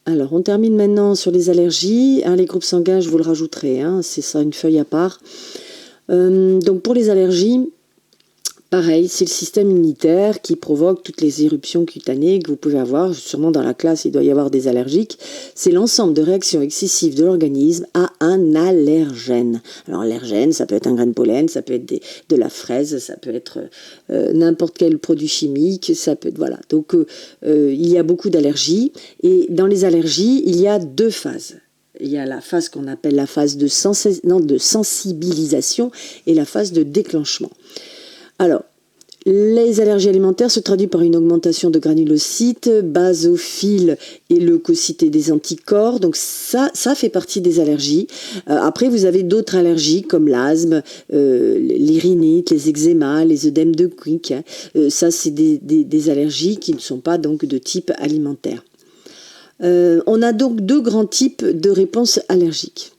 Alors, on termine maintenant sur les allergies. Les groupes sanguins, je vous le rajouterai, c'est ça, une feuille à part. Donc, pour les allergies, pareil, c'est le système immunitaire qui provoque toutes les éruptions cutanées que vous pouvez avoir. Sûrement dans la classe, il doit y avoir des allergiques. C'est l'ensemble de réactions excessives de l'organisme à un allergène. Alors, allergène, ça peut être un grain de pollen, ça peut être de la fraise, ça peut être n'importe quel produit chimique, ça peut être, voilà. Donc, il y a beaucoup d'allergies. Et dans les allergies, il y a deux phases. Il y a la phase qu'on appelle la phase de sensibilisation et la phase de déclenchement. Alors, les allergies alimentaires se traduisent par une augmentation de granulocytes, basophiles et leucocytes et des anticorps. Donc ça fait partie des allergies. Après, vous avez d'autres allergies comme l'asthme, les rhinites, les eczémas, les œdèmes de Quick. Ça, c'est des allergies qui ne sont pas donc de type alimentaire. On a donc deux grands types de réponses allergiques.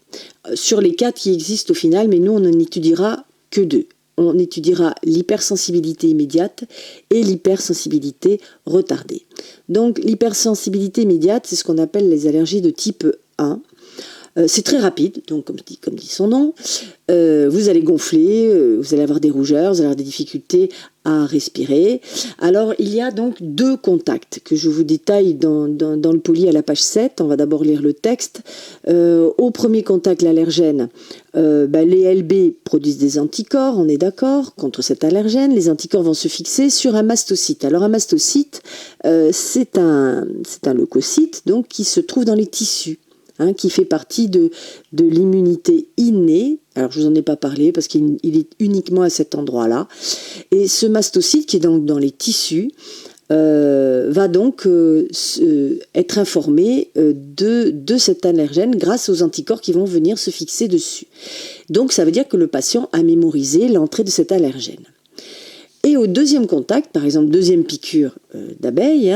Sur les 4 qui existent au final, mais nous, on n'en étudiera que 2. On étudiera l'hypersensibilité immédiate et l'hypersensibilité retardée. Donc l'hypersensibilité immédiate, c'est ce qu'on appelle les allergies de type 1. C'est très rapide, donc comme dit son nom. Vous allez gonfler, vous allez avoir des rougeurs, vous allez avoir des difficultés à respirer. Alors, il y a donc 2 contacts que je vous détaille dans le poli à la page 7. On va d'abord lire le texte. Au premier contact, l'allergène, les LB produisent des anticorps, on est d'accord, contre cet allergène. Les anticorps vont se fixer sur un mastocyte. Alors, un mastocyte, c'est un leucocyte donc, qui se trouve dans les tissus. Qui fait partie de l'immunité innée. Alors, je vous en ai pas parlé parce qu'il est uniquement à cet endroit-là. Et ce mastocyte, qui est donc dans les tissus, va donc être informé de cet allergène grâce aux anticorps qui vont venir se fixer dessus. Donc, ça veut dire que le patient a mémorisé l'entrée de cet allergène. Et au deuxième contact, par exemple deuxième piqûre d'abeille,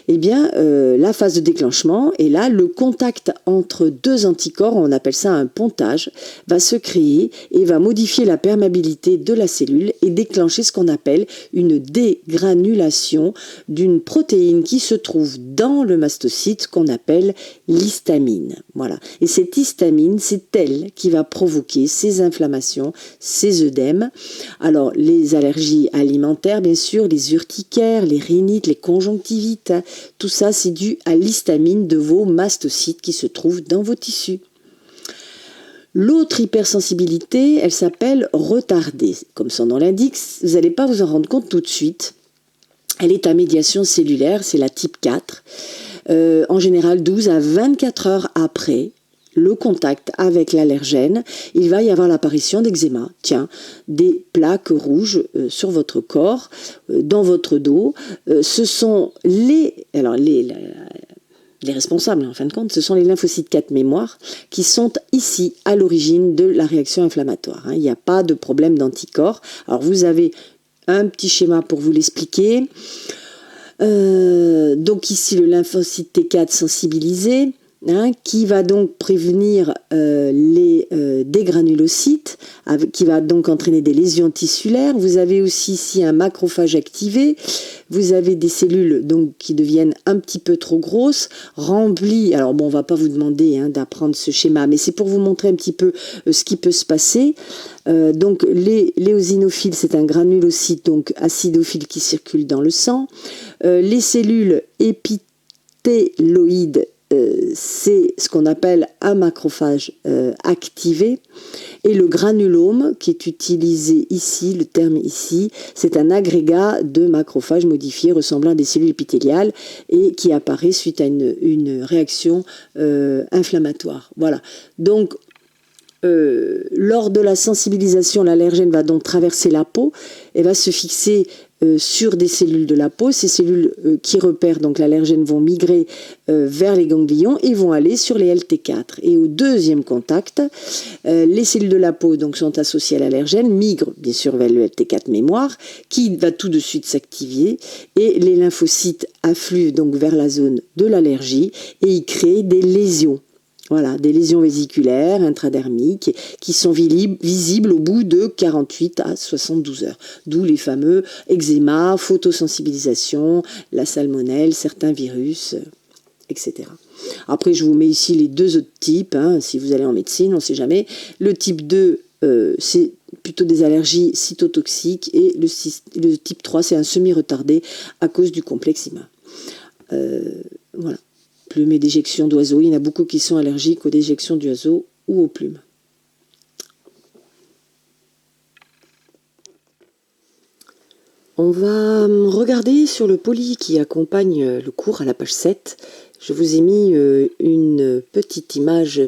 la phase de déclenchement, et là le contact entre 2 anticorps, on appelle ça un pontage, va se créer et va modifier la perméabilité de la cellule et déclencher ce qu'on appelle une dégranulation d'une protéine qui se trouve dans le mastocyte qu'on appelle l'histamine. Voilà. Et cette histamine, c'est elle qui va provoquer ces inflammations, ces œdèmes. Alors les allergies alimentaires, bien sûr, les urticaires, les rhinites, les conjonctivites, tout ça c'est dû à l'histamine de vos mastocytes qui se trouvent dans vos tissus. L'autre hypersensibilité, elle s'appelle retardée. Comme son nom l'indique, vous n'allez pas vous en rendre compte tout de suite. Elle est à médiation cellulaire, c'est la type 4. En général, 12 à 24 heures après le contact avec l'allergène, il va y avoir l'apparition d'eczéma. Tiens, des plaques rouges sur votre corps, dans votre dos. Ce sont les responsables, en fin de compte, ce sont les lymphocytes 4 mémoire qui sont ici à l'origine de la réaction inflammatoire. Il n'y a pas de problème d'anticorps. Alors vous avez un petit schéma pour vous l'expliquer. Donc ici le lymphocyte T4 sensibilisé, qui va donc prévenir les dégranulocytes, qui va donc entraîner des lésions tissulaires. Vous avez aussi ici un macrophage activé. Vous avez des cellules donc qui deviennent un petit peu trop grosses, remplies. Alors bon, on va pas vous demander d'apprendre ce schéma, mais c'est pour vous montrer un petit peu ce qui peut se passer. Donc les éosinophiles, c'est un granulocyte donc acidophile qui circule dans le sang. Les cellules épithéloïdes, c'est ce qu'on appelle un macrophage activé. Et le granulome, qui est utilisé ici, le terme ici, c'est un agrégat de macrophages modifiés ressemblant à des cellules épithéliales et qui apparaît suite à une réaction inflammatoire. Voilà. Donc, lors de la sensibilisation, l'allergène va donc traverser la peau et va se fixer sur des cellules de la peau. Ces cellules qui repèrent donc l'allergène vont migrer vers les ganglions et vont aller sur les LT4. Et au deuxième contact, les cellules de la peau donc sont associées à l'allergène, migrent bien sûr vers le LT4 mémoire qui va tout de suite s'activer et les lymphocytes affluent donc vers la zone de l'allergie et y créent des lésions. Voilà, des lésions vésiculaires, intradermiques, qui sont visibles au bout de 48 à 72 heures. D'où les fameux eczémas, photosensibilisation, la salmonelle, certains virus, etc. Après, je vous mets ici les deux autres types, hein, si vous allez en médecine, on ne sait jamais. Le type 2, c'est plutôt des allergies cytotoxiques, et le type 3, c'est un semi-retardé à cause du complexe IMA. Voilà. Plumes et déjections d'oiseaux. Il y en a beaucoup qui sont allergiques aux déjections d'oiseaux ou aux plumes. On va regarder sur le poly qui accompagne le cours à la page 7. Je vous ai mis une petite image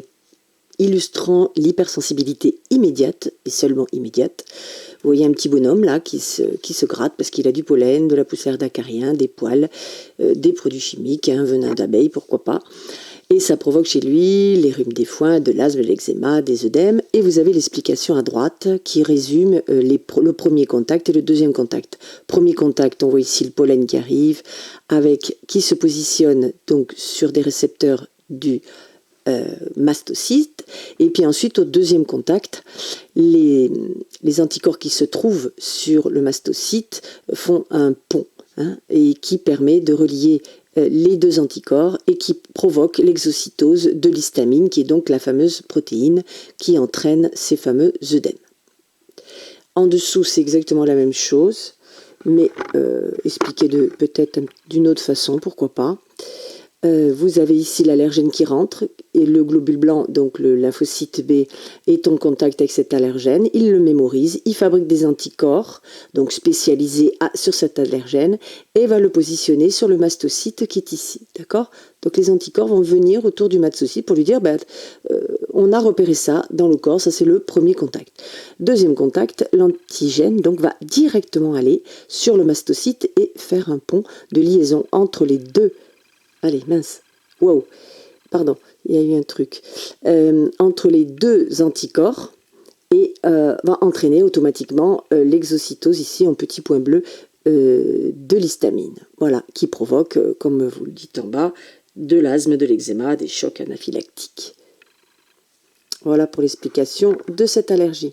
illustrant l'hypersensibilité immédiate, et seulement immédiate. Vous voyez un petit bonhomme là qui se gratte parce qu'il a du pollen, de la poussière d'acarien, des poils, des produits chimiques, un venin d'abeille, pourquoi pas. Et ça provoque chez lui les rhumes des foins, de l'asthme, de l'eczéma, des œdèmes. Et vous avez l'explication à droite qui résume le premier contact et le deuxième contact. Premier contact, on voit ici le pollen qui arrive, qui se positionne donc sur des récepteurs du mastocyte. Et puis ensuite, au deuxième contact, les anticorps qui se trouvent sur le mastocyte font un pont, hein, et qui permet de relier les deux anticorps et qui provoque l'exocytose de l'histamine, qui est donc la fameuse protéine qui entraîne ces fameux œdèmes. En dessous, c'est exactement la même chose, mais expliqué peut-être d'une autre façon, pourquoi pas. Vous avez ici l'allergène qui rentre, et le globule blanc, donc le lymphocyte B, est en contact avec cet allergène. Il le mémorise, il fabrique des anticorps, donc spécialisés sur cet allergène, et va le positionner sur le mastocyte qui est ici. D'accord ? Donc les anticorps vont venir autour du mastocyte pour lui dire on a repéré ça dans le corps, ça c'est le premier contact. Deuxième contact, l'antigène donc va directement aller sur le mastocyte et faire un pont de liaison entre les deux. Allez, mince. Wow. Pardon, il y a eu un truc. Entre les deux anticorps, et va entraîner automatiquement l'exocytose, ici en petit point bleu, de l'histamine. Voilà, qui provoque, comme vous le dites en bas, de l'asthme, de l'eczéma, des chocs anaphylactiques. Voilà pour l'explication de cette allergie.